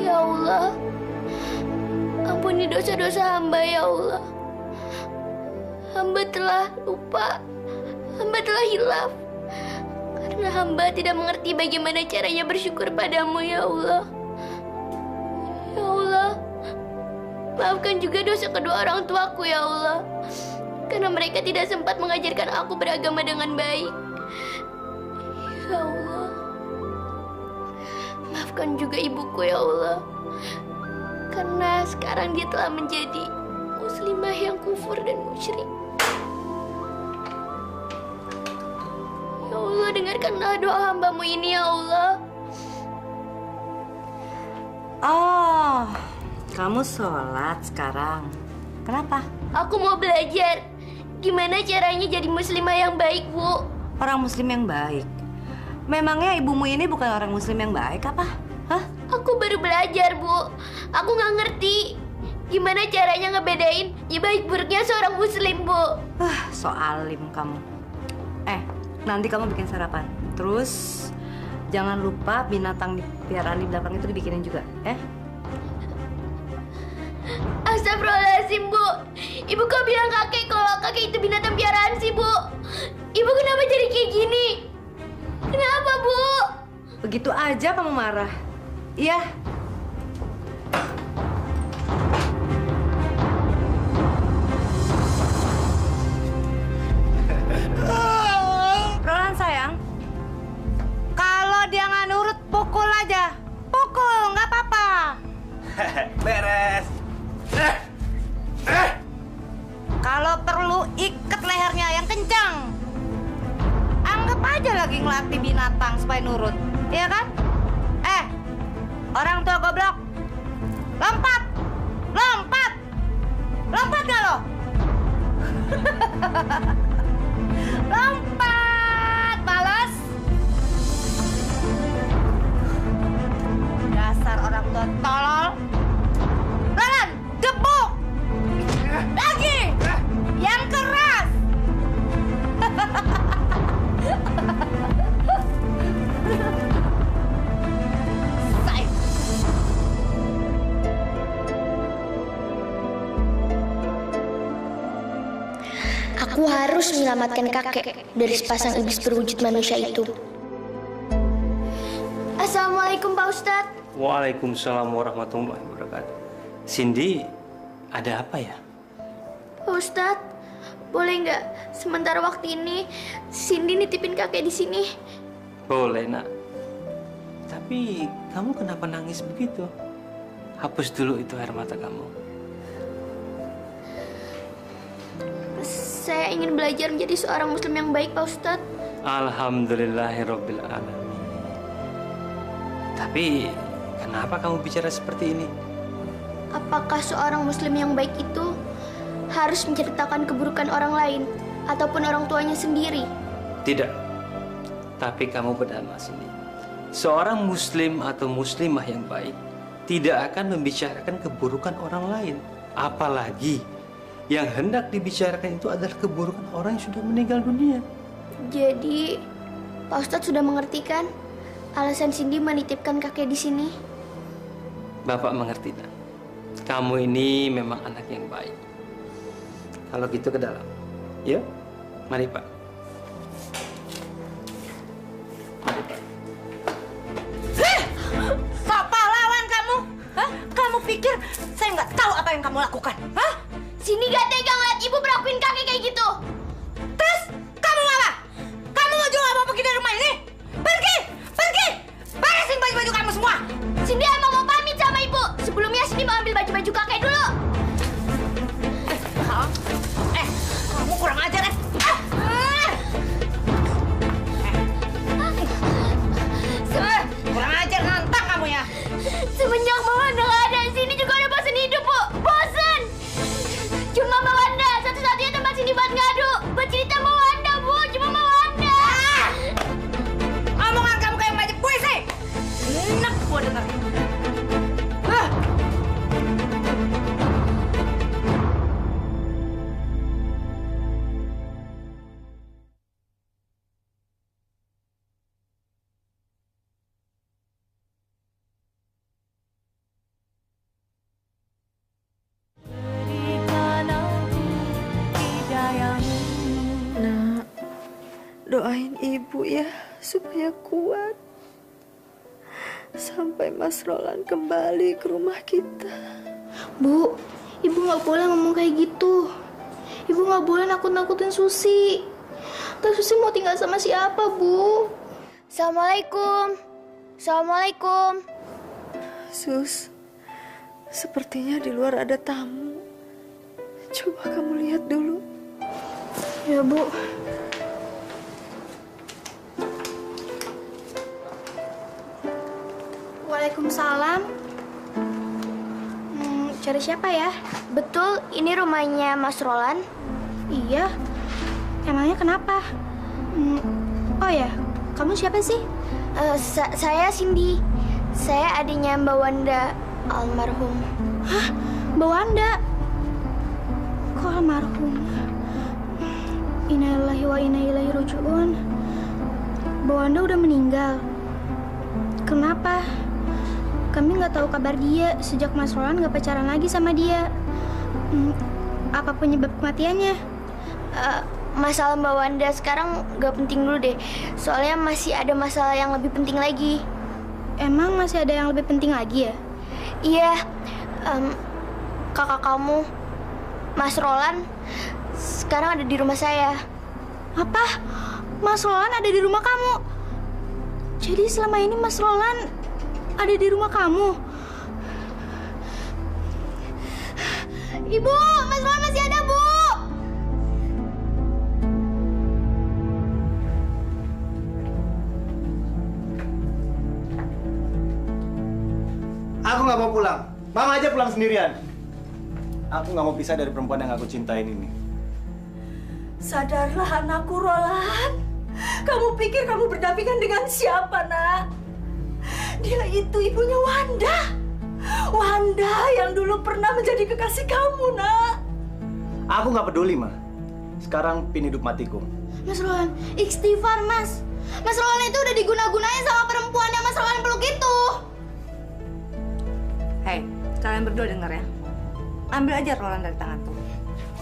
Ya Allah, ampuni dosa-dosa hamba ya Allah. Hamba telah lupa, hamba telah hilaf. Karena hamba tidak mengerti bagaimana caranya bersyukur padamu ya Allah. Ya Allah, maafkan juga dosa kedua orang tuaku ya Allah. Karena mereka tidak sempat mengajarkan aku beragama dengan baik. Ya Allah, maafkan juga ibuku ya Allah. Karena sekarang dia telah menjadi muslimah yang kufur dan musyrik. Ya Allah, dengarkanlah doa hambamu ini ya Allah. Oh, kamu sholat sekarang. Kenapa? Aku mau belajar gimana caranya jadi muslimah yang baik, Bu. Orang muslim yang baik? Memangnya ibumu ini bukan orang muslim yang baik apa? Hah? Aku baru belajar, Bu. Aku nggak ngerti gimana caranya ngebedain ya baik buruknya seorang muslim, Bu. So alim kamu. Nanti kamu bikin sarapan. Terus jangan lupa binatang di piaraan di belakang itu dibikinin juga, Astagfirullahaladzim, Bu. Ibu kok bilang kakek kalau kakek itu binatang piaraan sih, Bu? Ibu kenapa jadi kayak gini? Kenapa, Bu? Begitu aja kamu marah. Iya. Roland sayang, kalau dia nggak nurut, pukul aja. Pukul, nggak apa-apa. Beres. Kalau perlu ikat lehernya yang kencang. Anggap aja lagi ngelatih binatang supaya nurut, iya kan? Orang tua goblok, lompat, lompat, lompat nggak lo? Lompat, balas. Dasar orang tua tolol. Jalan, gebuk. Lagi, yang keras. Aku harus menyelamatkan kakek dari sepasang iblis berwujud manusia itu. Assalamualaikum, Pak Ustadz. Waalaikumsalam warahmatullahi wabarakatuh. Cindy, ada apa ya? Pak Ustadz, boleh nggak sementara waktu ini Cindy nitipin kakek di sini? Boleh, Nak. Tapi kamu kenapa nangis begitu? Hapus dulu itu air mata kamu. Saya ingin belajar menjadi seorang muslim yang baik, Pak Ustadz. Alhamdulillahirabbil alamin. Tapi kenapa kamu bicara seperti ini? Apakah seorang muslim yang baik itu harus menceritakan keburukan orang lain ataupun orang tuanya sendiri? Tidak. Tapi kamu benar, Mas ini. Seorang muslim atau muslimah yang baik tidak akan membicarakan keburukan orang lain. Apalagi yang hendak dibicarakan itu adalah keburukan orang yang sudah meninggal dunia. Jadi, Pak Ustadz sudah mengerti kan alasan Cindy menitipkan kakek di sini? Bapak mengerti, Nak. Kamu ini memang anak yang baik. Kalau gitu ke dalam. Yuk, mari Pak. Mari Pak. Sok pahlawan kamu? Hah? Kamu pikir saya nggak tahu apa yang kamu lakukan? Hah? Cindy gak tega ngeliat ibu melakuin kakek kayak gitu. Terus kamu apa? doain ibu ya supaya kuat sampai Mas Roland kembali ke rumah kita. Bu, ibu nggak boleh ngomong kayak gitu. Ibu nggak boleh nakut-nakutin Susi. Terus Susi mau tinggal sama siapa, Bu? Assalamualaikum. Assalamualaikum. Sus, sepertinya di luar ada tamu. Coba kamu lihat dulu. Ya, Bu. Waalaikumsalam. Cari siapa ya? Betul, ini rumahnya Mas Roland? Iya. Emangnya kenapa? Oh ya, kamu siapa sih? Saya Cindy. Saya adiknya Mbak Wanda almarhum. Hah? Mbak Wanda? Kok almarhum? Innalillahi wa inna ilaihi raji'un. Mbak Wanda udah meninggal. Kenapa? Kami nggak tahu kabar dia sejak Mas Roland nggak pacaran lagi sama dia. Apa penyebab kematiannya? Masalah Mbak Wanda sekarang nggak penting dulu deh. Soalnya masih ada masalah yang lebih penting lagi. Emang masih ada yang lebih penting lagi ya? Iya, kakak kamu, Mas Roland, sekarang ada di rumah saya. Apa? Mas Roland ada di rumah kamu? Jadi selama ini Mas Roland ada di rumah kamu? Ibu, Mas Roland masih ada, Bu! Aku nggak mau pulang. Mama aja pulang sendirian. Aku nggak mau pisah dari perempuan yang aku cintain ini. Sadarlah anakku, Roland. Kamu pikir kamu berdampingan dengan siapa, nak? Dia itu ibunya Wanda. Wanda yang dulu pernah menjadi kekasih kamu, nak. Aku nggak peduli, Ma. Sekarang pin hidup matiku. Mas Roland, istighfar, Mas. Mas Roland itu udah diguna-gunain sama perempuan yang Mas Roland peluk itu. Hei, kalian berdua denger ya. Ambil aja Roland dari tanganku.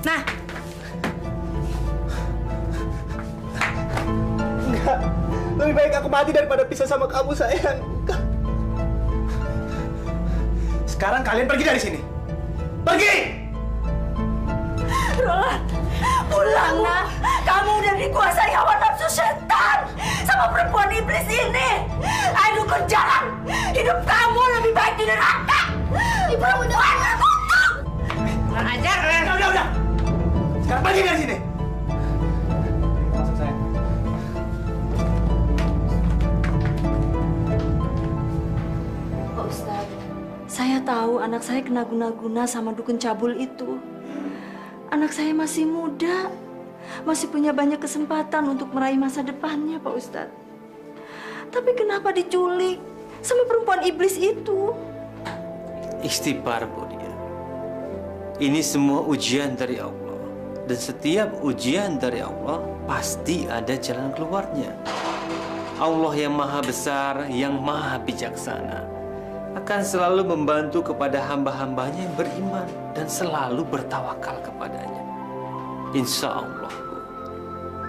Nah. Enggak. Lebih baik aku mati daripada pisah sama kamu, sayang. Enggak. Sekarang kalian pergi dari sini. Pergi! Roland, pulang, nak. Kamu udah dikuasai hawa nafsu setan sama perempuan iblis ini. Ayo dukun jalan. Hidup kamu lebih baik di neraka. Ibu udah kutuk. Kurang ajar. Udah. Sekarang pergi dari sini. Masuk, sayang. Pak Ustadz, saya tahu anak saya kena guna-guna sama dukun cabul itu. Anak saya masih muda, masih punya banyak kesempatan untuk meraih masa depannya, Pak Ustadz. Tapi kenapa diculik sama perempuan iblis itu? Istighfar, Bu Dia. Ini semua ujian dari Allah. Dan setiap ujian dari Allah pasti ada jalan keluarnya. Allah yang maha besar, yang maha bijaksana akan selalu membantu kepada hamba-hambanya yang beriman dan selalu bertawakal kepadanya. Insya Allah, Bu.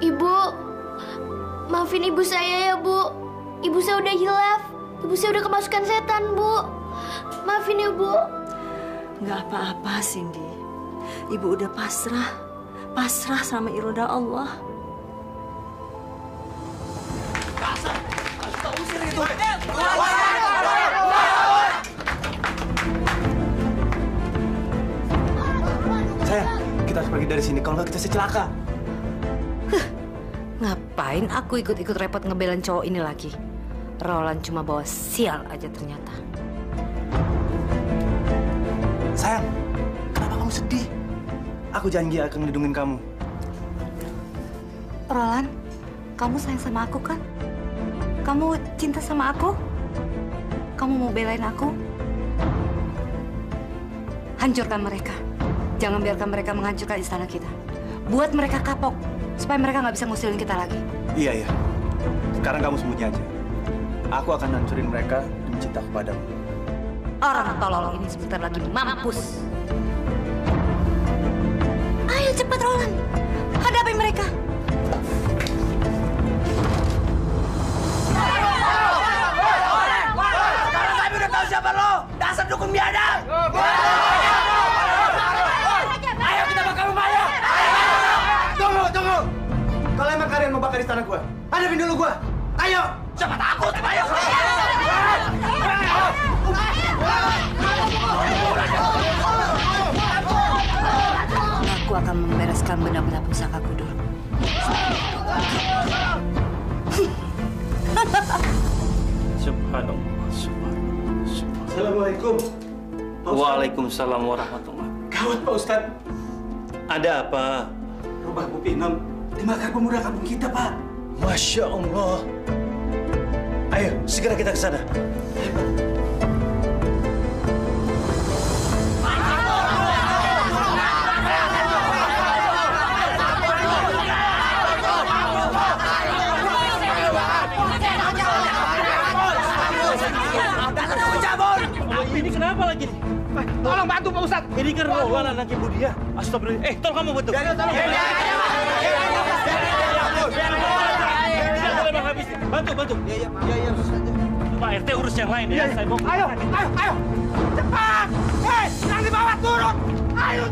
Ibu, maafin ibu saya ya, Bu. Ibu saya udah hilaf. Ibu saya udah kemasukan setan, Bu. Maafin ya, Bu. Nggak apa-apa, Cindy. Ibu udah pasrah sama iroda Allah. Sayang, kita harus pergi dari sini. Kalau nggak kita celaka. Ngapain aku ikut-ikut repot ngebelain cowok ini lagi? Roland cuma bawa sial aja ternyata. Sayang, kenapa kamu sedih? Aku janji akan melindungi kamu. Roland, kamu sayang sama aku kan? Kamu cinta sama aku? Kamu mau belain aku? Hancurkan mereka. Jangan biarkan mereka menghancurkan istana kita. Buat mereka kapok, supaya mereka nggak bisa ngusilin kita lagi. Iya. Sekarang kamu sembunyi aja. Aku akan hancurin mereka demi cinta kepadamu. Orang tolol ini sebentar lagi mampus. Ayo cepat, Roland. Hadapi mereka. hadapin dulu gua. Ayo. Siapa takut? Ayo. Aku akan membereskan benda-benda pusakaku dulu. Subhanallah. Assalamualaikum. Waalaikumsalam warahmatullahi. Gawat Pak Ustadz. Ada apa? Rumah Bu Pinem dimakan pemuda kampung kita, Pak. Masya Allah. Ayo, segera kita ke sana. Ini kenapa lagi nih? Tolong bantu Pak Ustadz. Ini kan Roland anak ibu dia. Astagfirullah. Tolong kamu bantu. Bantu, bantu. Iya. Pak RT urus yang lain ya. Saya mau. Ayo. Cepat. Yang di bawah turun. Ayo.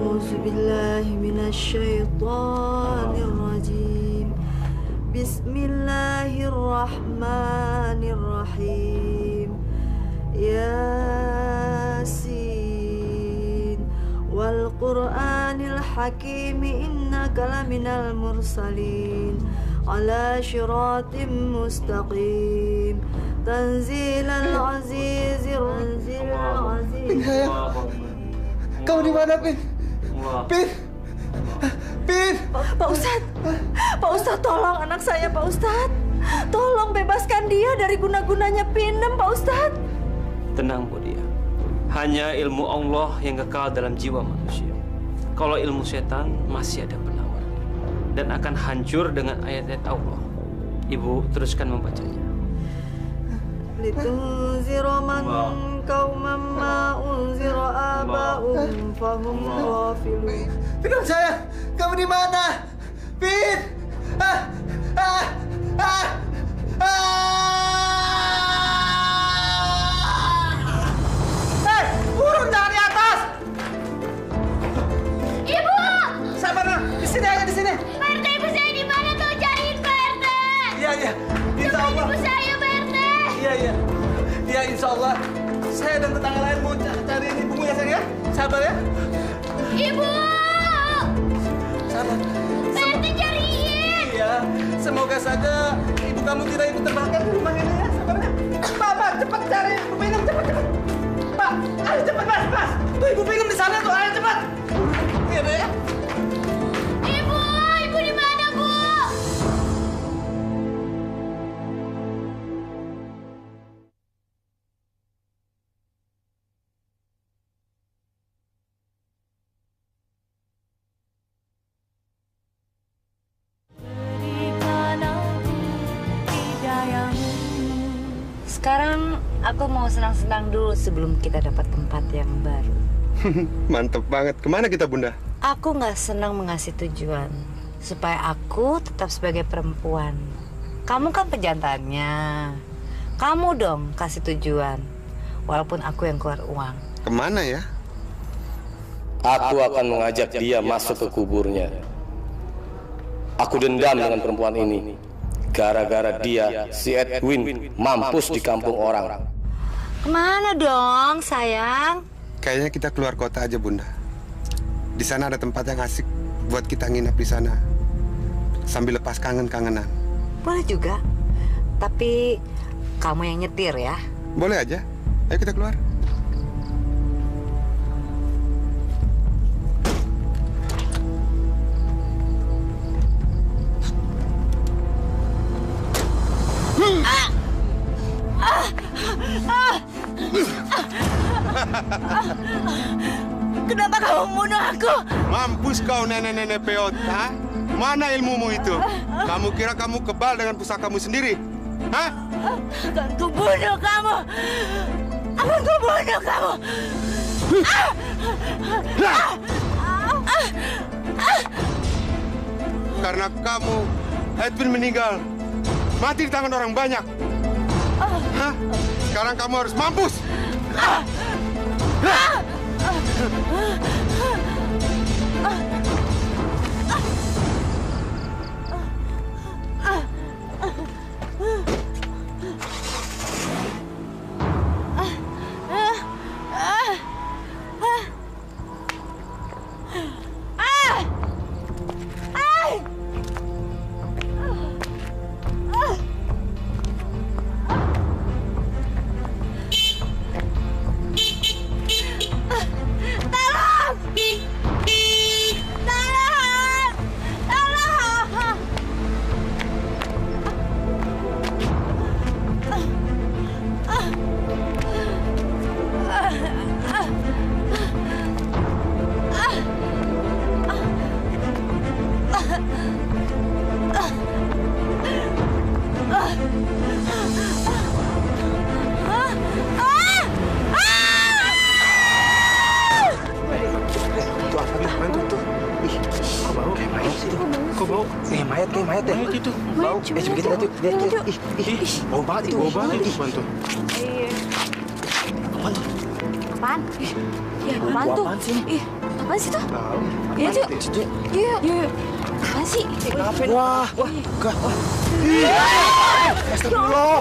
Auzubillahi minasyaitonirrajim. Bismillahirrahmanirrahim. Yasin wal Qur'anil Hakim innaka laminal mursalin ala syiratim mustaqim tanzilal azizir Pin, sayang. Kamu di mana, Pin? Pin. Pin. Pak Ustadz, tolong anak saya, Pak Ustadz. Tolong bebaskan dia dari guna-gunanya Pinem, Pak Ustadz. Tenang, Bu Dia. Hanya ilmu Allah yang kekal dalam jiwa manusia. Kalau ilmu setan masih ada penawar dan akan hancur dengan ayat-ayat Allah. Ibu teruskan membacanya. Litunzira man qauman ma unzira aba'um fahum ghafilun. Pin, sayang. Kamu di mana? Pin. Turun jangan di atas. Ibu! Sabar, Nak. Di sini aja, di sini. Pak RT, ibu saya di mana tuh? Cariin Pak RT. Iya. Insya Allah. Ibu saya, Pak RT. Iya. Iya, insya Allah. Saya dan tetangga lain mau cariin ibumu ya, sayang ya. Sabar ya. Ibu! Sabar. Pak RT cariin. Iya. Semoga saja ibu kamu tidak ikut terbakar di rumah ini ya. Sabar ya. Pak, cepat cari ibu Pinem, cepat. Pak, ayo cepat, Mas. Tuh ibu Pinem di sana tuh, ayo cepat. Iya, deh ya. Ibu di mana, Bu? Sekarang aku mau senang-senang dulu sebelum kita dapat tempat yang baru. Mantep banget. Kemana kita, Bunda? Aku nggak senang mengasih tujuan supaya aku tetap sebagai perempuan. Kamu kan pejantannya. Kamu dong kasih tujuan, walaupun aku yang keluar uang. Kemana ya? Aku akan mengajak dia masuk ke kuburnya. Aku dendam dengan perempuan ini. Gara-gara dia, si Edwin mampus di kampung orang. Kemana dong, sayang? Kayaknya kita keluar kota aja, Bunda. Di sana ada tempat yang asik buat kita nginep di sana. Sambil lepas kangen-kangenan. Boleh juga. Tapi kamu yang nyetir ya. Boleh aja. Ayo kita keluar. Kenapa kamu membunuh aku? Mampus kau nenek-nenek peot, ha? Mana ilmumu itu? Kamu kira kamu kebal dengan pusakamu sendiri? Hah? Akan kubunuh kamu. Akan kubunuh kamu. Karena kamu, Edwin meninggal. Mati di tangan orang banyak. Hah? Sekarang kamu harus mampus. Coba kita lihat yuk, lihat. Ih, bau banget itu, bau banget itu. Apaan tuh? Apaan tuh? Apaan? Ya, apaan tuh? Apaan sih tuh? Iya, yuk. Iya. Apaan sih? Wah, enggak. Astagfirullah.